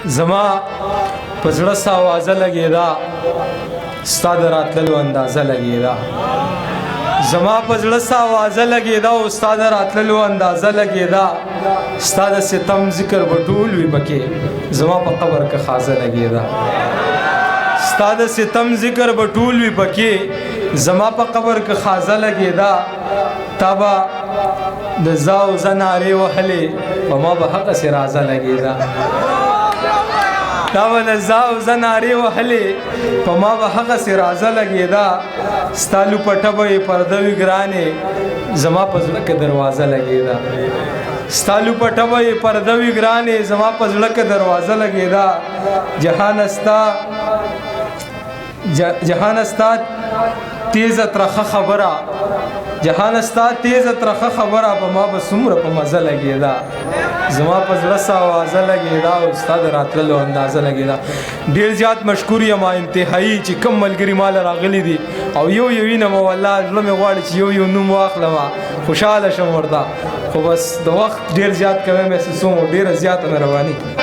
زما په زړه ستا آوازه لګېده ستا د راتللو اندازه لګېده زما په زړه ستا آوازه لګېده او ستا د راتللو اندازه لګېده ستا د ستم ذکر به ټول وي پکې زما په قبر کې خازه لګېده ستا د ستم ذکر به ټول وي پکې زما په قبر کې خازه لګېده تا به د زا او زه نارې وهلې په ما به هغسې رازه لګېده تا به د زا او زه نارې وهلې په ما به هغسې رازه لګېده ستا لوپټه به یې پرده وي ګرانې زما په زړه کې دروازه لګېده ستا لوپټه به یې پرده وي ګرانې زما په زړه کې دروازه لګېده جهان ستا تیزه ترخه خبره جهان ستا تیزه ترخه خبره په ما به څومره په مزه لګېده زما په زړه ستا آوازه لګېده او ستا د راتللو اندازه لګېده ډېر زیات مشکور یم انتهایي چې کوم ملګري ماله راغلي دي او یو وینم والله زړه مې غواړي چې یو نوم واخلم خوشحاله شم ورته خو بس د وخت ډېر زیات کوی محسوسوم او ډېره زیاته مهرباني